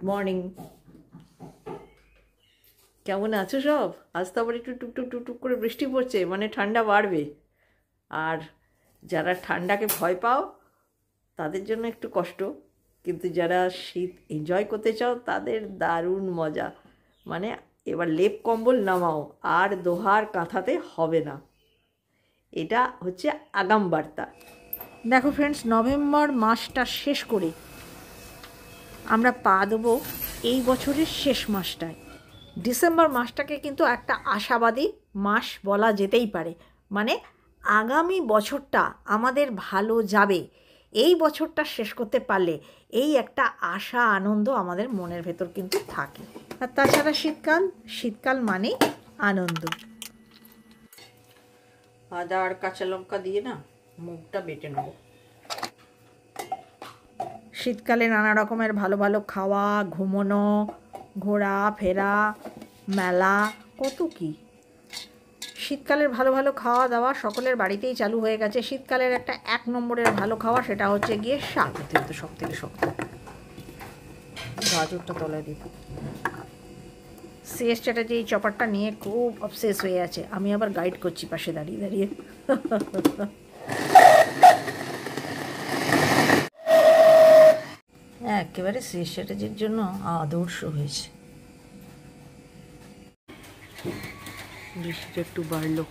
Morning. কেমন আছো সব? আজ তো আবার একটু টুকটুক টুকটুক করে বৃষ্টি পড়ছে, মানে ঠান্ডা বাড়বে। আর যারা ঠান্ডাকে ভয় পাও তাদের জন্য একটু কষ্ট, কিন্তু যারা শীত এনজয় করতে চাও তাদের দারুণ মজা। মানে এবার লেপ কম্বল নামাও, আর দোহার কাঁথাতে হবে না। এটা হচ্ছে আগাম বার্তা। দেখো ফ্রেন্ডস, নভেম্বর মাসটা শেষ করে আমরা পা দেবো এই বছরের শেষ মাসটায়। ডিসেম্বর মাসটাকে কিন্তু একটা আশাবাদী মাস বলা যেতেই পারে। মানে আগামী বছরটা আমাদের ভালো যাবে, এই বছরটা শেষ করতে পারলে এই একটা আশা আনন্দ আমাদের মনের ভেতর কিন্তু থাকে। আর তাছাড়া শীতকাল মানে আনন্দ। আদা আর কাঁচা লঙ্কা দিয়ে না মুখটা বেটে নেব। শীতকালে নানা রকমের ভালো ভালো খাওয়া, ঘুমোনো, ঘোরা ফেরা, মেলা, কত কি। শীতকালের ভালো ভালো খাওয়া দাওয়া সকলের বাড়িতেই চালু হয়ে গেছে। শীতকালের একটা 1 নম্বরের ভালো খাওয়া, সেটা হচ্ছে গিয়ে শাক। তো সব থেকে শক্ত গাজরটা তলায় দিব। সিএস চ্যাটার্জি এই চপারটা নিয়ে খুব অবসেস হয়ে আছে, আমি আবার গাইড করছি পাশে দাঁড়িয়ে দাঁড়িয়ে। একেবারে সিএস চ্যাটার্জির জন্য আদর্শ হয়েছে। বৃষ্টিটা একটু বাড়লো।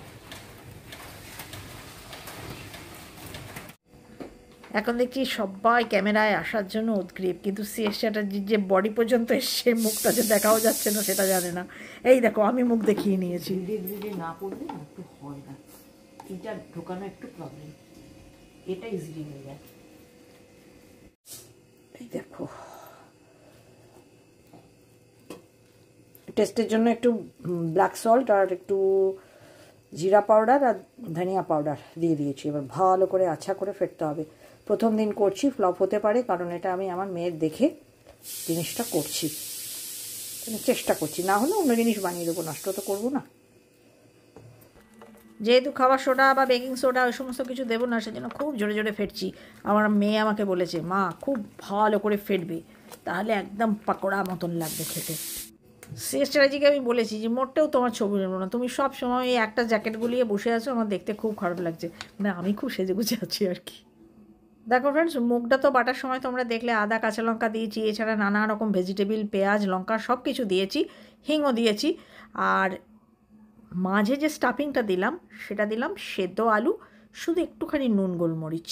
এখন দেখছি সবাই ক্যামেরায় আসার জন্য উদ্গ্রীব, কিন্তু সিএস চ্যাটার্জির যে বডি পর্যন্ত এসে মুখটা যে দেখাও যাচ্ছে না সেটা জানে না। এই দেখো, আমি মুখ দেখিয়ে নিয়েছি। না পড়লে না একটু হয় না, এটা ঢোকানো একটু প্রবলেম, এটা ইজিলি হয়ে যায়। এই দেখো, টেস্টের জন্য একটু ব্ল্যাক সল্ট আর একটু জিরা পাউডার আর ধনিয়া পাউডার দিয়ে দিয়েছি। এবার ভালো করে আচ্ছা করে ফেটতে হবে। প্রথম দিন করছি, ফ্লপ হতে পারে, কারণ এটা আমি আমার মেয়ের দেখে জিনিসটা করছি, চেষ্টা করছি। না হলে অন্য জিনিস বানিয়ে দেবো, নষ্ট তো করবো না। যেহেতু খাবার সোডা বা বেকিং সোডা ওই সমস্ত কিছু দেবো না, সেজন্য খুব জোরে জোরে ফেটছি। আমার মেয়ে আমাকে বলেছে, মা খুব ভালো করে ফেটবে, তাহলে একদম পাকোড়া মতন লাগবে খেতে। সিএস চ্যাটার্জিকে আমি বলেছি যে মোটেও তোমার ছবি নেবো না, তুমি সব সময় এই একটা জ্যাকেট গুলিয়ে বসে আছো, আমার দেখতে খুব খারাপ লাগছে। মানে আমি খুব সেজে গুজে আছি আর কি। দেখো ফ্রেন্ডস, মুগটা তো বাটার সময় তোমরা দেখলে আদা কাঁচা লঙ্কা দিয়েছি, এছাড়া নানা রকম ভেজিটেবিল, পেঁয়াজ লঙ্কা সব কিছু দিয়েছি, হিংও দিয়েছি। আর মাঝে যে স্টাফিংটা দিলাম সেটা দিলাম সেদ্ধ আলু, শুধু একটুখানি নুন গোলমরিচ।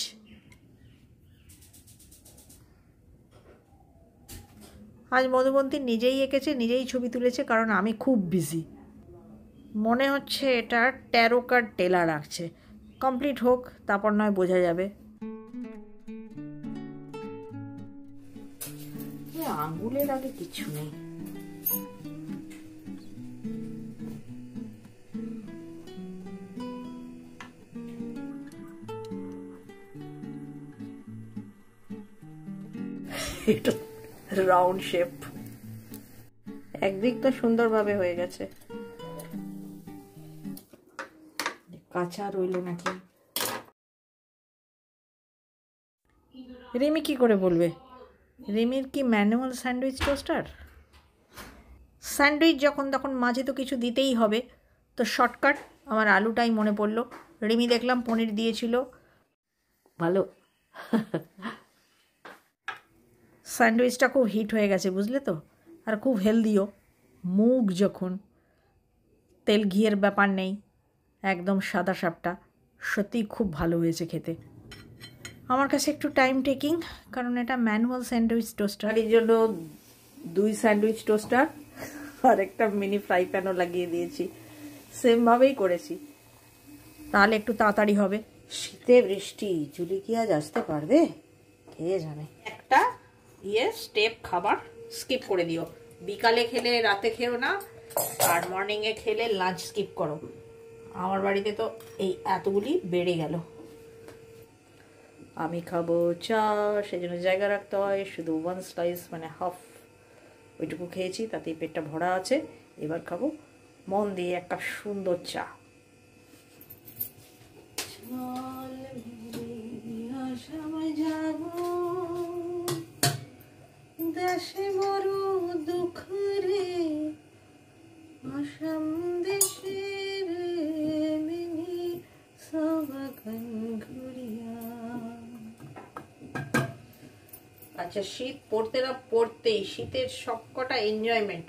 আজ মধুবন্তী নিজেই এঁকেছে, নিজেই ছবি তুলেছে, কারণ আমি খুব বিজি। মনে হচ্ছে এটা ট্যারোকার টেলা রাখছে। কমপ্লিট হোক, তারপর নয় বোঝা যাবে। আঙ্গুলের আগে কিছু নেই। এটা রাউন্ড শেপ, একদিকটা সুন্দরভাবে হয়ে গেছে। কাঁচা রইল নাকি? রিমি কি করে বলবে? রিমির কি ম্যানুয়াল স্যান্ডউইচ টোস্টার? স্যান্ডউইচ যখন তখন মাঝে তো কিছু দিতেই হবে, তো শর্টকাট আমার আলুটাই মনে পড়লো। রিমি দেখলাম পনির দিয়েছিল, ভালো। স্যান্ডউইচটা খুব হিট হয়ে গেছে, বুঝলে তো, আর খুব হেলদিও। মুগ যখন, তেল ঘিয়ের ব্যাপার নেই, একদম সাদা সাপটা, সত্যিই খুব ভালো হয়েছে খেতে। আমার কাছে একটু টাইম টেকিং, কারণ এটা ম্যানুয়াল স্যান্ডউইচ টোস্টার। এই জন্য 2 স্যান্ডউইচ টোস্টার আর একটা মিনি ফ্রাই প্যানও লাগিয়ে দিয়েছি, সেমভাবেই করেছি, তাহলে একটু তাড়াতাড়ি হবে। শীতে বৃষ্টি, জুলি কি আজ আসতে পারবে কে জানে। একটা স্টেপ খাবার স্কিপ করে দিও, বিকালে খেলে রাতে খেও না, আর মর্নিংয়ে খেলে লাঞ্চ স্কিপ করো। আমার বাড়িতে তো এই এতগুলি বেড়ে গেল। আমি খাবো চা, সেজন্য জায়গা রাখতে হয়। শুধু 1 স্লাইস মানে হাফ, ওইটুকু খেয়েছি, তাতেই পেটটা ভরা আছে। এবার খাবো মন দিয়ে একটা সুন্দর চা। দেশে বড় দুঃখ রে, আসাম দেশের মিনি সবাগান ঘুরিয়া। আচ্ছা, শীত পড়তে না পড়তেই শীতের সবকটা এনজয়মেন্ট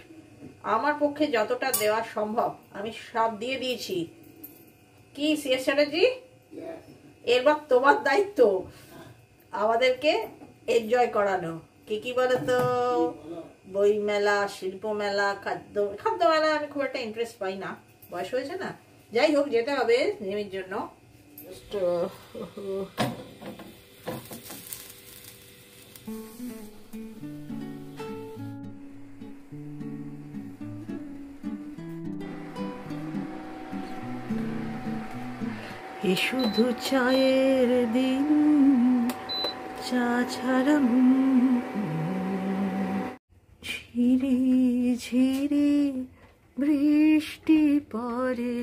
আমার পক্ষে যতটা দেওয়া সম্ভব আমি সব দিয়ে দিয়েছি। কি সিএস চ্যাটার্জি, এরবার তোমার দায়িত্ব আমাদেরকে এনজয় করানো। কি কি বলে তো, বই মেলা, শিল্প মেলা, খাদ্য মেলা আমি খুব একটা ইন্টারেস্ট পাই না, বয়স হয়েছে না। যাই হোক, যেতে হবে নিয়মের জন্য। এ শুধু চায়ের দিন, চা ছাড়া ঝিরি ঝিরি বৃষ্টি পড়ে,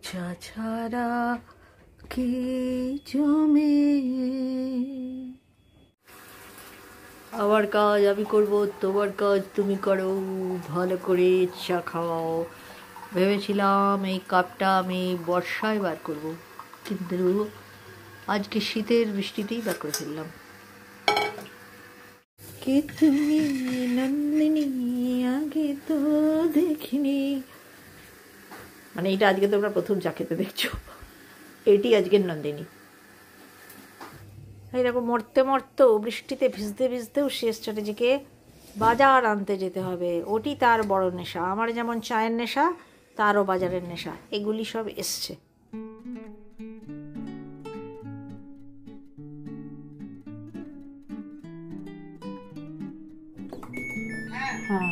চা ছাড়া কি জমে। আমার কাজ আমি করব, তোমার কাজ তুমি করো, ভালো করে চা খাওয়াও। ভেবেছিলাম এই কাপটা আমি বর্ষায় বার করব, কিন্তু আজকে শীতের বৃষ্টিতেই বার করে ফেললাম। কে তুমি নন্দিনী, আগে তো দেখিনি। মানে এটা আজকে তোমরা প্রথম চা খেতে দেখছো, এটি আজকের নন্দিনী। এইরকম মরতে মরতেও, বৃষ্টিতে ভিজতে ভিজতেও সিএস চ্যাটার্জিকে বাজার আনতে যেতে হবে, ওটি তার বড় নেশা। আমার যেমন চায়ের নেশা, তারও বাজারের নেশা। এগুলি সব এসছে। হ্যাঁ,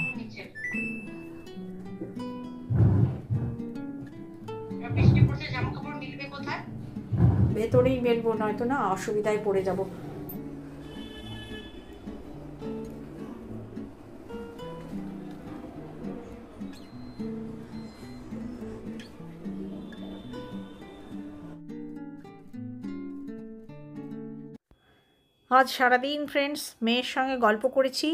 ভেতরেই মেলবো, নয়তো না অসুবিধায় পড়ে যাব। আজ সারাদিন ফ্রেন্ডস মেয়ের সঙ্গে গল্প করেছি,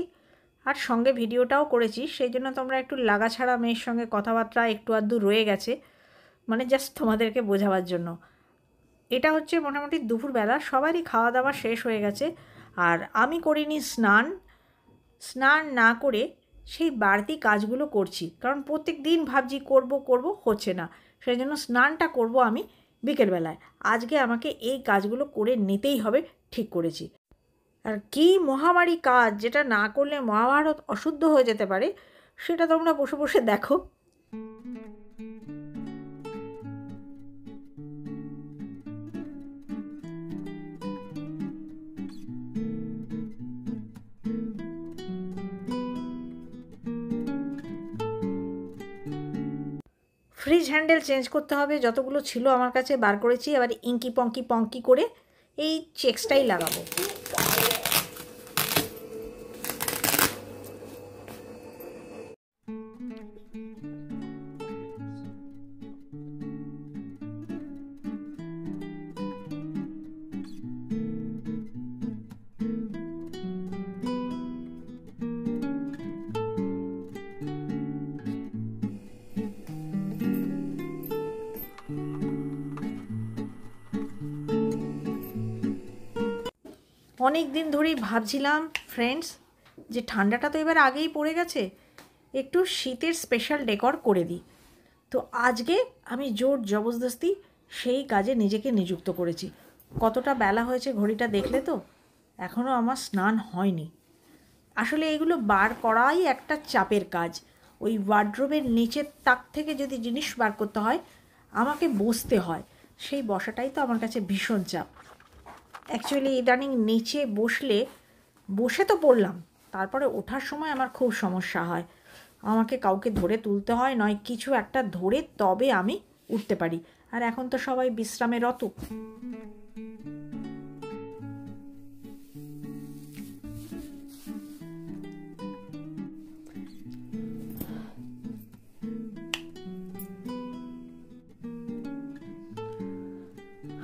আর সঙ্গে ভিডিওটাও করেছি। সেই জন্য তোমরা একটু লাগাছাড়া মেয়ের সঙ্গে কথাবার্তা একটু আধটু রয়ে গেছে, মানে জাস্ট তোমাদেরকে বোঝাবার জন্য। এটা হচ্ছে মোটামুটি দুপুরবেলা, সবারই খাওয়া দাওয়া শেষ হয়ে গেছে, আর আমি করিনি স্নান। স্নান না করে সেই বাড়তি কাজগুলো করছি, কারণ প্রত্যেক দিন ভাবছি করব করব, হচ্ছে না। সেই জন্য স্নানটা করব আমি বিকেলবেলায়। আজকে আমাকে এই কাজগুলো করে নিতেই হবে, ঠিক করেছি। আর কি মহামারী কাজ, যেটা না করলে মহাভারত অশুদ্ধ হয়ে যেতে পারে, সেটা তোমরা বসে বসে দেখো। ফ্রিজ হ্যান্ডেল চেঞ্জ করতে হবে, যতগুলো ছিল আমার কাছে বার করেছি। এবার ইঙ্কি পঙ্কি পঙ্কি করে এই চেক্সটাই লাগাবো। অনেক দিন ধরেই ভাবছিলাম ফ্রেন্ডস, যে ঠান্ডাটা তো এবার আগেই পড়ে গেছে, একটু শীতের স্পেশাল ডেকর করে দিই। তো আজকে আমি জোর জবরদস্তি সেই কাজে নিজেকে নিযুক্ত করেছি। কতটা বেলা হয়েছে ঘড়িটা দেখলে তো, এখনও আমার স্নান হয়নি। আসলে এগুলো বার করাই একটা চাপের কাজ। ওই ওয়ার্ড্রোবের নিচের তাক থেকে যদি জিনিস বার করতে হয়, আমাকে বসতে হয়। সেই বসাটাই তো আমার কাছে ভীষণ চাপ। অ্যাকচুয়ালি ইদানিং নিচে বসে তো পড়লাম, তারপরে ওঠার সময় আমার খুব সমস্যা হয়। আমাকে কাউকে ধরে তুলতে হয়, নয় কিছু একটা ধরে তবে আমি উঠতে পারি। আর এখন তো সবাই বিশ্রামে রত।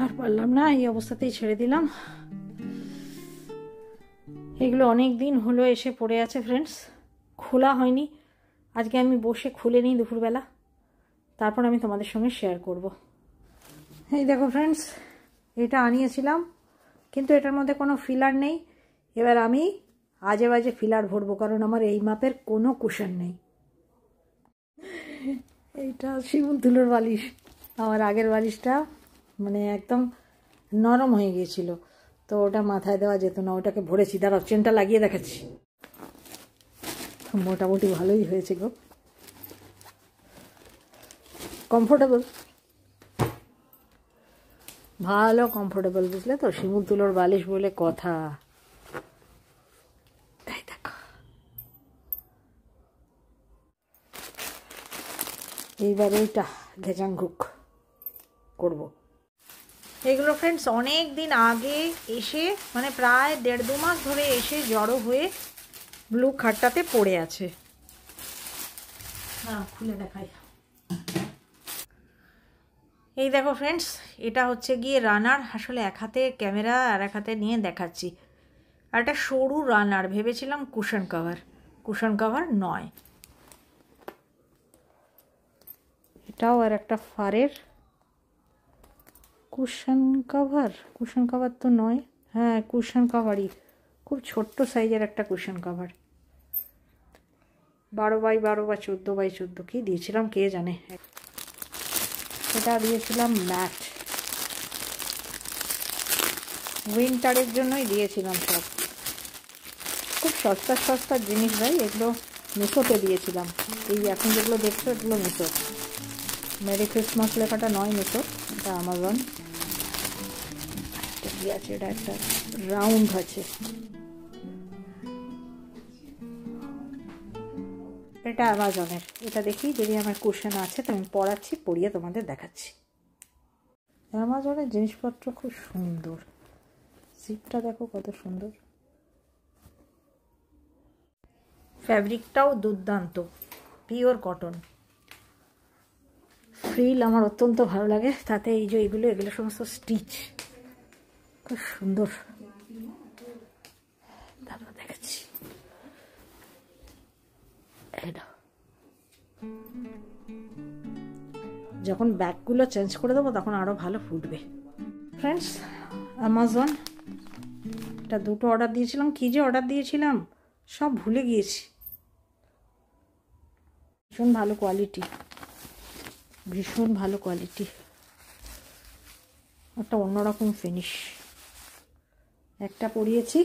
আর পারলাম না, এই অবস্থাতেই ছেড়ে দিলাম। এগুলো এগুলো অনেক দিন হলো এসে পড়ে আছে ফ্রেন্ডস, খোলা হয়নি। আজকে আমি বসে খুলে নিই দুপুরবেলা, তারপর আমি তোমাদের সঙ্গে শেয়ার করব। এই দেখো ফ্রেন্ডস, এটা আনিয়েছিলাম, কিন্তু এটার মধ্যে কোনো ফিলার নেই। এবার আমি আজে বাজে ফিলার ভরবো, কারণ আমার এই মাপের কোনো কুশন নেই। এইটা শিমুল তুলোর বালিশ। আমার আগের বালিশটা মানে একদম নরম হয়ে গিয়েছিল, তো ওটা মাথায় দেওয়া যেত না, ওটাকে ভরেছি। দাঁড়াও, চেনটা লাগিয়ে দেখাচ্ছি। মোটামুটি ভালোই হয়েছে গো, কমফোর্টেবল, ভালো কমফোর্টেবল, বুঝলে তো? শিমুল তুলোর বালিশ বলে কথা। তাই দেখো, এইবার এইটা ঘেচাংঘুক করবো। এগুলো ফ্রেন্ডস অনেক দিন আগে এসে, মানে প্রায় 1.5-2 মাস ধরে এসে জড়ো হয়ে ব্লু খাটটাতে পড়ে আছে। হ্যাঁ, খুলে দেখাই। এই দেখো ফ্রেন্ডস, এটা হচ্ছে গিয়ে রানার। আসলে এক হাতে ক্যামেরা আর এক হাতে নিয়ে দেখাচ্ছি। আর একটা সরু রানার, ভেবেছিলাম কুশন কভার, কুশন কভার নয়। এটাও আর একটা ফারের কুশন কভার। কুশন কভার তো নয়, হ্যাঁ কুশন কভারই, খুব ছোট্ট সাইজের একটা কুশন কভার। 12x12 বা 14x14 কি দিয়েছিলাম কে জানে। এটা দিয়েছিলাম ম্যাট, উইন্টারের জন্যই দিয়েছিলাম সব। খুব সস্তা সস্তার জিনিস ভাই, এগুলো মিশোতে দিয়েছিলাম। এই এখন যেগুলো দেখছো এগুলো মিশো। মেরি ক্রিসমাস লেখাটা নয় মিশো, এটা আমাজন। কি আছে, এটা একটা রাউন্ড আছে, এটা অ্যামাজনের। এটা দেখি যদি আমার কুশন আছে তো আমি পরাচ্ছি, পরিয়ে তোমাদের দেখাচ্ছি। অ্যামাজনের জিনিসপত্র খুব সুন্দর, জিপটা দেখো কত সুন্দর, ফ্যাব্রিকটাও দুর্দান্ত, পিওর কটন। ফ্রিল আমার অত্যন্ত ভালো লাগে, তাতে এই যে এগুলো সমস্ত স্টিচ খুব সুন্দর। তারপর দেখাচ্ছি, যখন ব্যাগগুলো চেঞ্জ করে দেবো তখন আরও ভালো ফুটবে। ফ্রেন্ডস, অ্যামাজন, এটা 2টো অর্ডার দিয়েছিলাম। কী যে অর্ডার দিয়েছিলাম সব ভুলে গিয়েছি। ভীষণ ভালো কোয়ালিটি, ভীষণ ভালো কোয়ালিটি, একটা অন্যরকম ফিনিশ। একটা পরিয়েছি,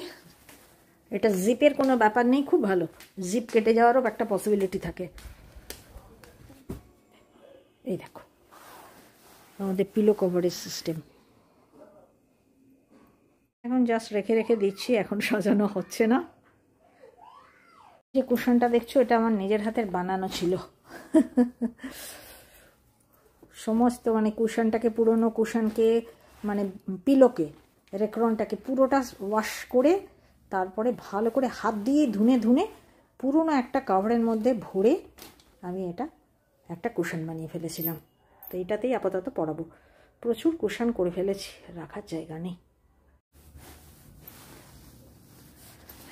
এটা জিপের কোনো ব্যাপার নেই, খুব ভালো। জিপ কেটে যাওয়ারও একটা পসিবিলিটি থাকে। এই দেখো আমাদের পিলো কভারেজ সিস্টেম। এখন জাস্ট রেখে রেখে দিচ্ছি, এখন সাজানো হচ্ছে না। যে কুশনটা দেখছো এটা আমার নিজের হাতের বানানো ছিল। সমস্ত মানে কুশনটাকে, পুরনো কুশনকে মানে পিলোকে, রেক্রনটাকে পুরোটা ওয়াশ করে তারপরে ভালো করে হাত দিয়ে ধুনে ধুনে পুরোনো একটা কাভারের মধ্যে ভরে আমি এটা একটা কুশন বানিয়ে ফেলেছিলাম। তো এইটাতেই আপাতত পরাবো। প্রচুর কুশন করে ফেলেছি, রাখার জায়গা নেই।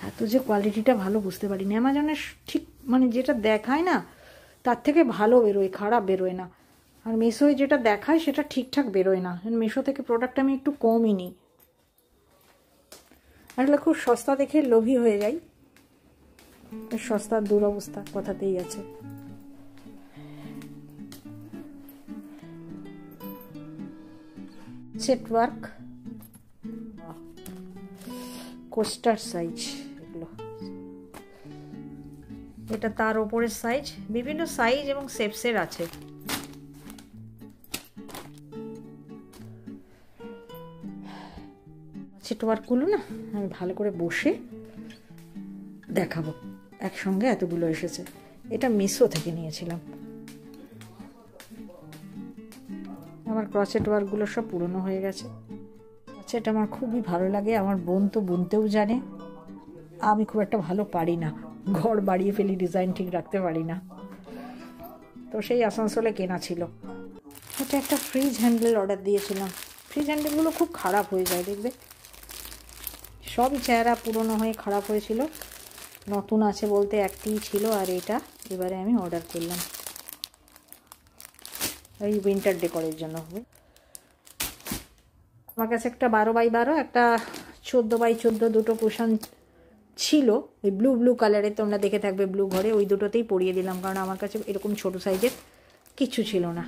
এত যে কোয়ালিটিটা ভালো বুঝতে পারিনি। অ্যামাজনের ঠিক মানে যেটা দেখায় না তার থেকে ভালো বেরোয়, খারাপ বেরোয় না। আর মিশোয় যেটা দেখায় সেটা ঠিকঠাক বেরোয় না। মিশো থেকে প্রোডাক্ট আমি একটু কমই নিই, আসলে খুব সস্তা দেখে লোভী হয়ে যাই। সস্তার দুরবস্থা কথাতেই আছে। সেট ওয়ার্ক, কোস্টার সাইজ, এগুলো এটা তার ওপরের সাইজ, বিভিন্ন সাইজ এবং শেপসের আছে। সেট ওয়ার্কগুলো না আমি ভালো করে বসে দেখাবো। একসঙ্গে এতগুলো এসেছে, এটা মিশো থেকে নিয়েছিলাম। আমার ক্রচেট ওয়ার্কগুলো সব পুরনো হয়ে গেছে। ক্রচেট আমার খুবই ভালো লাগে, আমার বোন তো বুনতেও জানে। আমি খুব একটা ভালো পারি না, ঘর বাড়িয়ে ফেলি, ডিজাইন ঠিক রাখতে পারি না। তো সেই আসানসোলে কেনা ছিল। এটা একটা ফ্রিজ হ্যান্ডেল অর্ডার দিয়েছিলাম। ফ্রিজ হ্যান্ডেলগুলো খুব খারাপ হয়ে যায়, দেখবে সবই চেহারা পুরনো হয়ে খারাপ হয়েছিল, নতুন আছে বলতে একটিই ছিল, আর এটা এবারে আমি অর্ডার করলাম এই উইন্টার ডেকোরের জন্য। আমার কাছে একটা 12x12, একটা 14x14 দুটো কুশন ছিল, ওই ব্লু ব্লু কালারের, তোমরা দেখে থাকবে ব্লু ঘরে, ওই দুটোতেই পরিয়ে দিলাম, কারণ আমার কাছে এরকম ছোট সাইজের কিছু ছিল না।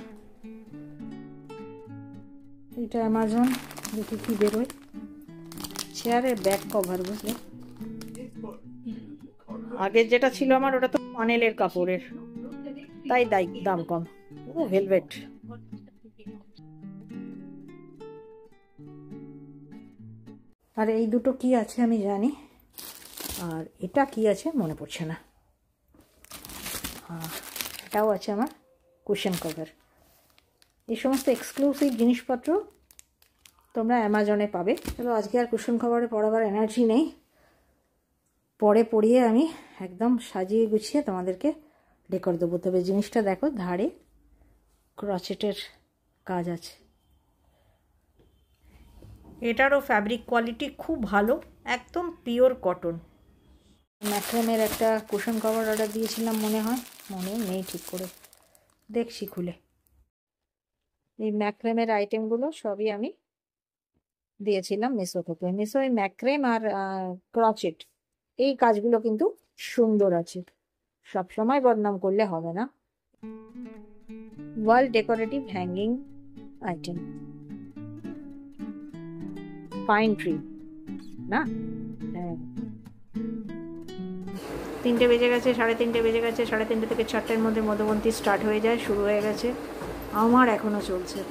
এটা অ্যামাজন, দেখি কি বেরোয়। চেয়ারের ব্যাক কভার, বুঝলে, আগের যেটা ছিল আমার ওটা তো পানেলের কাপড়ের, তাই দাম কম। ও ভেলভেট। আর এই দুটো কি আছে আমি জানি, আর এটা কি আছে মনে পড়ছে না। এটাও আছে আমার কুশন কভার। এই সমস্ত এক্সক্লুসিভ জিনিসপত্র তোমরা অ্যামাজনে পাবে। চলো, আজকে আর কুশন কভারে পড়াবার এনার্জি নেই, পরে পড়িয়ে আমি একদম সাজিয়ে গুছিয়ে তোমাদেরকে ডেকোর দেবো। তবে জিনিসটা দেখো, ধারে ক্রচেটের কাজ আছে। এটারও ফ্যাব্রিক কোয়ালিটি খুব ভালো, একদম পিওর কটন। ম্যাক্রেমের একটা কুশন কভার অর্ডার দিয়েছিলাম, মনে হয়, মনে নেই ঠিক করে, দেখছি খুলে। এই ম্যাক্রেমের আইটেমগুলো সবই আমি দিয়েছিলাম মিশো থেকে। মিশো এই ম্যাক্রেম আর ক্রচেট এই কাজগুলো কিন্তু সুন্দর আছে, সব সময় বদনাম করলে হবে না। Wall decorative hanging item, pine tree না? হ্যাঁ, 3টে বেজে গেছে, 3:30 বেজে গেছে। 3:30 থেকে 4টের মধ্যে মধুবন্তী স্টার্ট হয়ে যায়, শুরু হয়ে গেছে। আমার এখনো চলছে।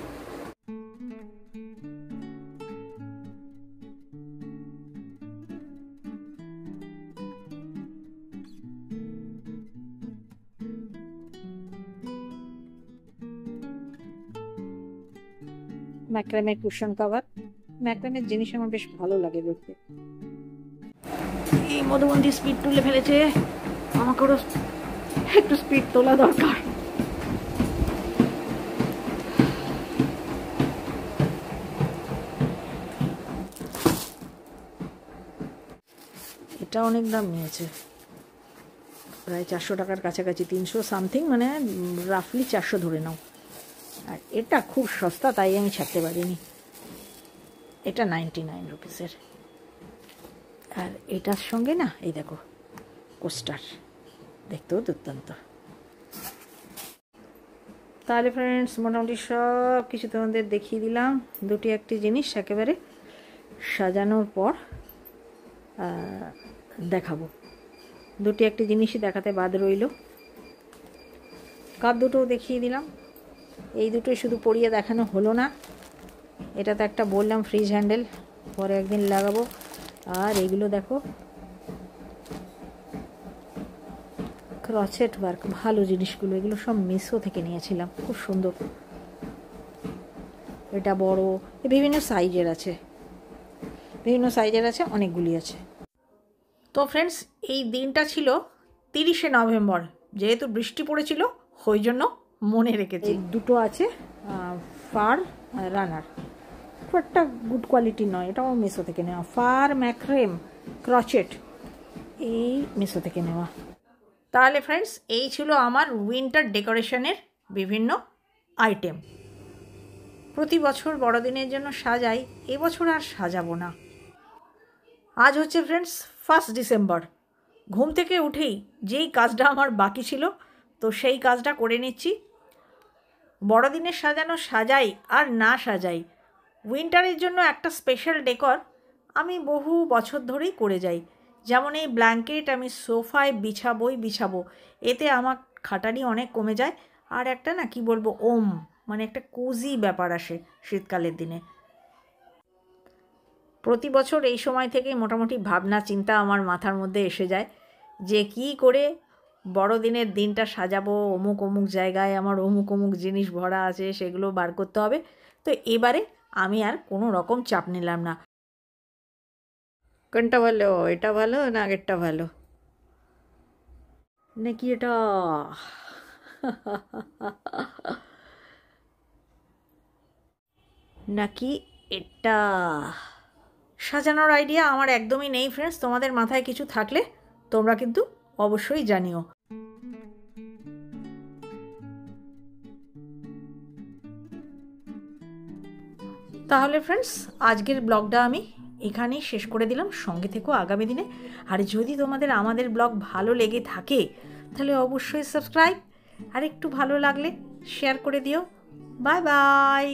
ম্যাক্রেমের কুশন কভার, ম্যাক্রেমের জিনিস আমার বেশ ভালো লাগে দেখতে। এই মধুবন্তী স্পিড তুলে ফেলেছে, আমাকেও একটু স্পিড তোলা দরকার। এটা অনেক দাম নিয়েছে, প্রায় 400 টাকার কাছাকাছি, 300 সামথিং, মানে রাফলি 400 ধরে নাও। আর এটা খুব সস্তা, তাই আমি ছাড়তে পারিনি। এটা 99 রুপিসের। আর এটার সঙ্গে না, এই দেখো কোস্টার, দেখতেও দুর্দান্ত। তাহলে ফ্রেন্ডস, মোটামুটি সব কিছু তোমাদের দেখিয়ে দিলাম। দুটি একটি জিনিস একেবারে সাজানোর পর দেখাবো। দুটি একটি জিনিসই দেখাতে বাদ রইল। কাপ দুটোও দেখিয়ে দিলাম। এই দুটোই শুধু পরিয়ে দেখানো হলো না, এটা তো একটা বললাম ফ্রিজ হ্যান্ডেল, পরে একদিন লাগাবো। আর এইগুলো দেখো, ক্রচেট ওয়ার্ক, ভালো জিনিসগুলো, এগুলো সব মিশো থেকে নিয়েছিলাম, খুব সুন্দর। এটা বড়, বিভিন্ন সাইজের আছে, অনেকগুলি আছে। তো ফ্রেন্ডস, এই দিনটা ছিল 30শে নভেম্বর, যেহেতু বৃষ্টি পড়েছিল ওই জন্য মনে রেখেছি। দুটো আছে ফার রানার, খুব একটা গুড কোয়ালিটি নয়, এটাও মিশো থেকে নেওয়া। ফার ম্যাক্রেম ক্রচেট, এই মিশো থেকে নেওয়া। তাহলে ফ্রেন্ডস, এই ছিল আমার উইন্টার ডেকোরেশনের বিভিন্ন আইটেম। প্রতি বছর বড়দিনের জন্য সাজাই, এবছর আর সাজাবো না। আজ হচ্ছে ফ্রেন্ডস 1 ডিসেম্বর। ঘুম থেকে উঠেই যেই কাজটা আমার বাকি ছিল, তো সেই কাজটা করে নিচ্ছি। বড়দিনের সাজানো সাজাই আর না সাজাই, উইন্টারের জন্য একটা স্পেশাল ডেকর আমি বহু বছর ধরেই করে যাই। যেমন এই ব্ল্যাঙ্কেট আমি সোফায় বিছাবো, এতে আমার খাটানি অনেক কমে যায়। আর একটা না, কি বলবো, মানে একটা কোজি ব্যাপার আসে শীতকালের দিনে। প্রতি বছর এই সময় থেকে মোটামুটি ভাবনা চিন্তা আমার মাথার মধ্যে এসে যায় যে কী করে বড়দিনের দিনটা সাজাবো, অমুক জায়গায় আমার অমুক জিনিস ভরা আছে, সেগুলো বার করতে হবে। তো এবারে আমি আর কোনো রকম চাপ নিলাম না। কোনটা ভালো, এটা ভালো না আগেরটা ভালো, নাকি এটা নাকি এটা? সাজানোর আইডিয়া আমার একদমই নেই ফ্রেন্ডস, তোমাদের মাথায় কিছু থাকলে তোমরা কিন্তু অবশ্যই জানিও। তাহলে ফ্রেন্ডস আজকের ব্লগটা আমি এখানেই শেষ করে দিলাম। সঙ্গে থেকো আগামী দিনে। আর যদি তোমাদের আমাদের ব্লগ ভালো লেগে থাকে তাহলে অবশ্যই সাবস্ক্রাইব, আর একটু ভালো লাগলে শেয়ার করে দিও। Bye bye.